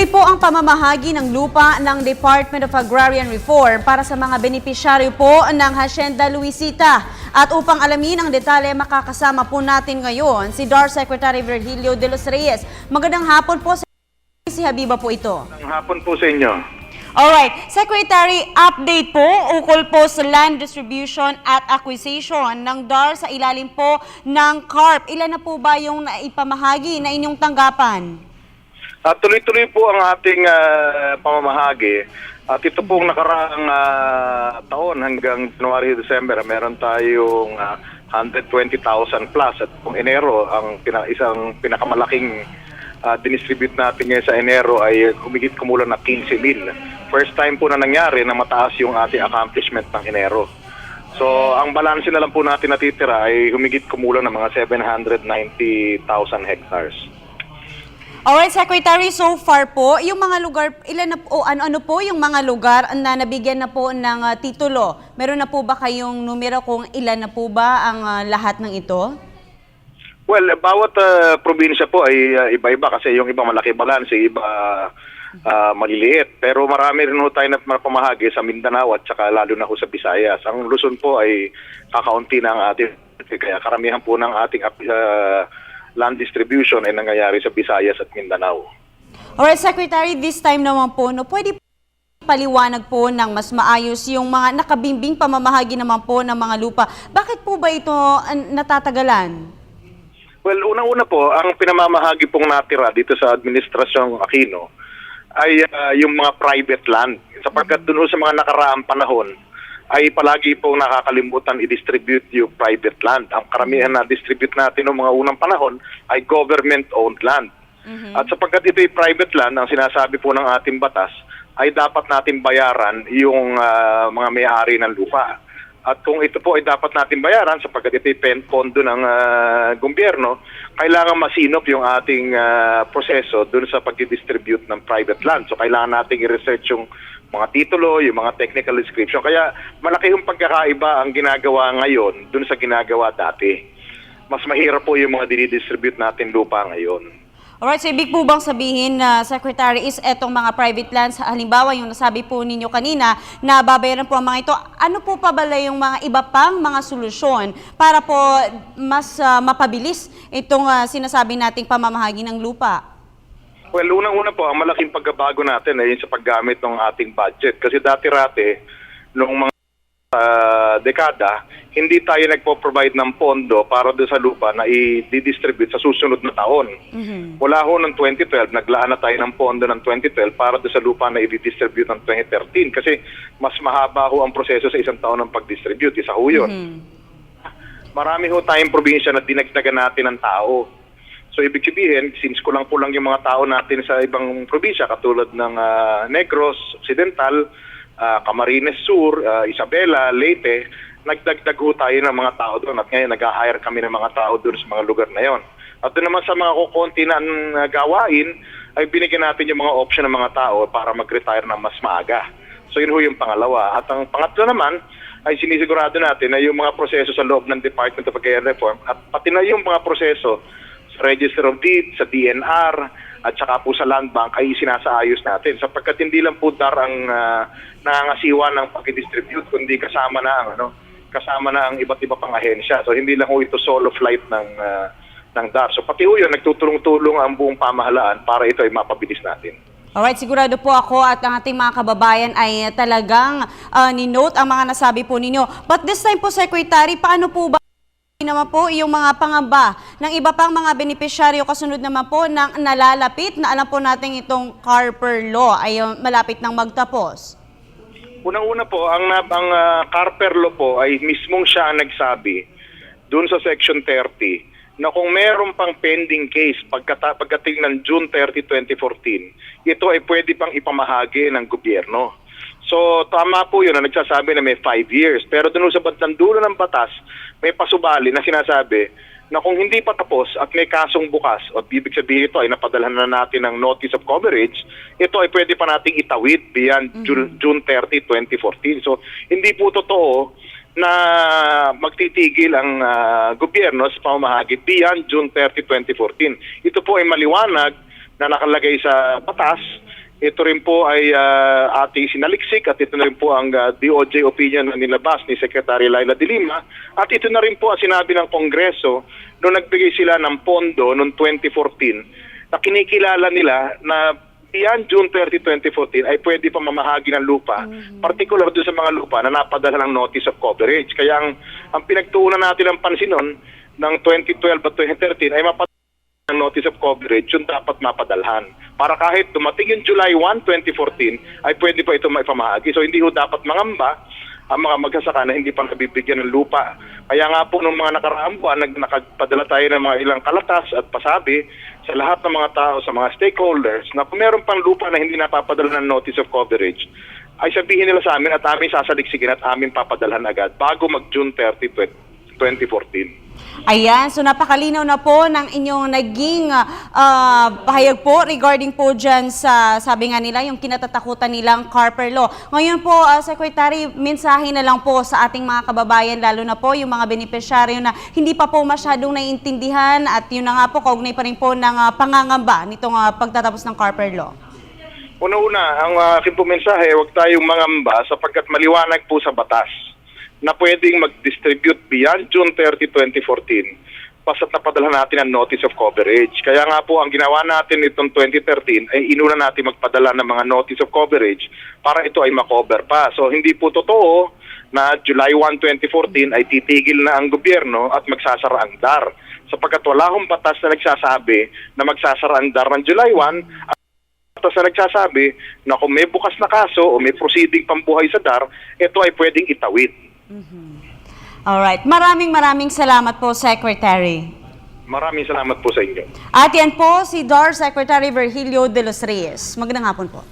Tuloy po ang pamamahagi ng lupa ng Department of Agrarian Reform para sa mga benepisyaryo po ng Hacienda Luisita. At upang alamin ang detalye, makakasama po natin ngayon si DAR Secretary Virgilio de los Reyes. Magandang hapon po, si Habiba po ito. Magandang hapon po sa inyo. Alright, Secretary, update po ukol po sa land distribution at acquisition ng DAR sa ilalim po ng CARP. Ilan na po ba yung naipamahagi na inyong tanggapan? Tuloy-tuloy po ang ating pamamahagi. At ito pong nakaraang taon hanggang January-December, meron tayong 120,000 plus. At kung Enero, ang isang pinakamalaking dinistribute natin ngayon sa Enero ay humigit kumulang na 15,000. First time po na nangyari na mataas yung ating accomplishment ng Enero. So, ang balanse na lang po natin natitira ay humigit kumulang ng mga 790,000 hectares. Alright, Secretary, so far po, yung mga lugar, ilan na po, ano po yung mga lugar na nabigyan na po ng titulo? Meron na po ba kayong numero kung ilan na po ba ang lahat ng ito? Well, bawat probinsya po ay iba-iba kasi yung iba malaki balance, iba maliliit. Pero marami rin po tayo na pamahagi sa Mindanao at saka lalo na po sa Visayas. Ang Luzon po ay kakaunti na ang ating, kaya karamihan po ng ating land distribution ay nangyayari sa Visayas at Mindanao. Alright, Secretary, this time naman po, pwede paliwanag po ng mas maayos yung mga nakabimbing pamamahagi naman po ng mga lupa. Bakit po ba ito natatagalan? Well, unang-una po, ang pinamamahagi pong natira dito sa Administrasyong Aquino ay yung mga private land. Sapagkat dun sa mga nakaraang panahon, ay palagi pong nakakalimutan i-distribute yung private land. Ang karamihan na distribute natin noong mga unang panahon ay government-owned land. At sapagkat ito yung private land, ang sinasabi po ng ating batas, ay dapat natin bayaran yung mga may-ari ng lupa. At kung ito po ay dapat natin bayaran sapagkat ito yung pondo ng gobyerno, kailangan masinop yung ating proseso dun sa pag-distribute ng private land. So kailangan natin i-research yung mga titulo, yung mga technical description. Kaya malaki yung pagkakaiba ang ginagawa ngayon dun sa ginagawa dati. Mas mahirap po yung mga dinidistribute natin lupa ngayon. Alright, so ibig po bang sabihin na, Secretary, is etong mga private lands, halimbawa yung nasabi po ninyo kanina na babayaran po ang mga ito, ano po pa bala yung mga iba pang mga solusyon para po mas mapabilis itong sinasabi nating pamamahagi ng lupa? Well, unang-una po, ang malaking pagbabago natin ay sa paggamit ng ating budget. Kasi dati-rati, noong mga dekada, hindi tayo nagpo-provide ng pondo para doon sa lupa na i-distribute sa susunod na taon. Mula ho ng 2012, naglaan na tayo ng pondo ng 2012 para doon sa lupa na i-distribute ng 2013. Kasi mas mahaba ho ang proseso sa isang taon ng pag-distribute. Isa ho yun. Marami ho tayong probinsya na dinagdagan natin ng tao. So ibig sabihin, since kulang po lang yung mga tao natin sa ibang probinsya, katulad ng Negros, Occidental, Camarines Sur, Isabela, Leyte, nagdagdag ho tayo ng mga tao doon at ngayon nag-hire kami ng mga tao doon sa mga lugar na yon. At doon naman sa mga kukunti na gawain, ay binigyan natin yung mga option ng mga tao para mag-retire na mas maaga. So yun ho yung pangalawa. At ang pangatlo naman, ay sinisigurado natin na yung mga proseso sa loob ng Department of Agrarian Reform at pati na yung mga proseso sa Register of Deeds, sa DNR, at saka po sa Land Bank ay sinasaayos natin. Sapagkat hindi lang po DAR ang nangangasiwa ng pag-distribute, kundi kasama na ang iba't iba pang ahensya. So hindi lang po ito solo flight ng DAR. So pati po yun, nagtutulong-tulong ang buong pamahalaan para ito ay mapabilis natin. Alright, sigurado po ako at ang ating mga kababayan ay talagang ni-note ang mga nasabi po ninyo. But this time po, Secretary, paano po ba naman po yung mga pangamba ng iba pang mga benepisyaryo kasunod naman po ng nalalapit na alam po natin itong Carper Law ay malapit nang magtapos? Unang-una po, ang Carper Law po ay mismong siya ang nagsabi dun sa Section 30 na kung meron pang pending case pagdating ng June 30, 2014, ito ay pwede pang ipamahagi ng gobyerno. So tama po yun na nagsasabi na may 5 years. Pero doon sa bandang dulo ng batas, may pasubali na sinasabi na kung hindi pa tapos at may kasong bukas, o ibig sabihin ito ay napadalhan na natin ng notice of coverage, ito ay pwede pa nating itawid beyond June 30, 2014. So hindi po totoo na magtitigil ang gobyerno sa pamamahagi beyond June 30, 2014. Ito po ay maliwanag na nakalagay sa batas Ito rin po ay ating sinaliksik at ito na rin po ang DOJ opinion na nilabas ni Secretary Laila de Lima at ito na rin po ang sinabi ng Kongreso nung nagbigay sila ng pondo noong 2014 na kinikilala nila na beyond June 30, 2014 ay pwede pa mamahagi ng lupa, particular doon sa mga lupa na napadala ng notice of coverage. Kaya ang pinagtuunan natin ng pansin noon ng 2012 at 2013 ay mapadala ng notice of coverage, yung dapat mapadalhan. Para kahit dumating yung July 1, 2014, ay pwede pa ito maipamahagi. So hindi ho dapat mangamba ang mga magsasaka na hindi pa nabibigyan ng lupa. Kaya nga po nung mga nakaraang buwan, nakapagpadala tayo ng mga ilang kalatas at pasabi sa lahat ng mga tao, sa mga stakeholders, na kung meron pang lupa na hindi napapadala ng notice of coverage, ay sabihin nila sa amin at amin sasaliksikin at amin papadalhan agad bago mag-June 30, 2014. Ayan, so napakalinaw na po ng inyong naging pahayag po regarding po dyan sa, sabi nga nila, yung kinatatakutan nilang Carper Law. Ngayon po, Secretary, mensahe na lang po sa ating mga kababayan, lalo na po yung mga benepisyaryo na hindi pa po masyadong naiintindihan at yun na nga po, kaugnay pa rin po ng pangangamba nitong pagtatapos ng Carper Law. Una-una, ang aking po mensahe, huwag tayong mangamba sapagkat maliwanag po sa batas na pwedeng mag-distribute beyond June 30, 2014 basta't napadala natin ang notice of coverage. Kaya nga po, ang ginawa natin itong 2013 ay inuna natin magpadala ng mga notice of coverage para ito ay makover pa. So hindi po totoo na July 1, 2014 ay titigil na ang gobyerno at magsasara ang DAR. Sapagkat wala akong batas na nagsasabi na magsasara ang DAR ng July 1 at batas na nagsasabi na kung may bukas na kaso o may proceeding pambuhay sa DAR, ito ay pwedeng itawid. Alright, maraming salamat po, Secretary. Maraming salamat po sa inyo. At yan po si DAR Secretary Virgilio de los Reyes. Magandang hapon po.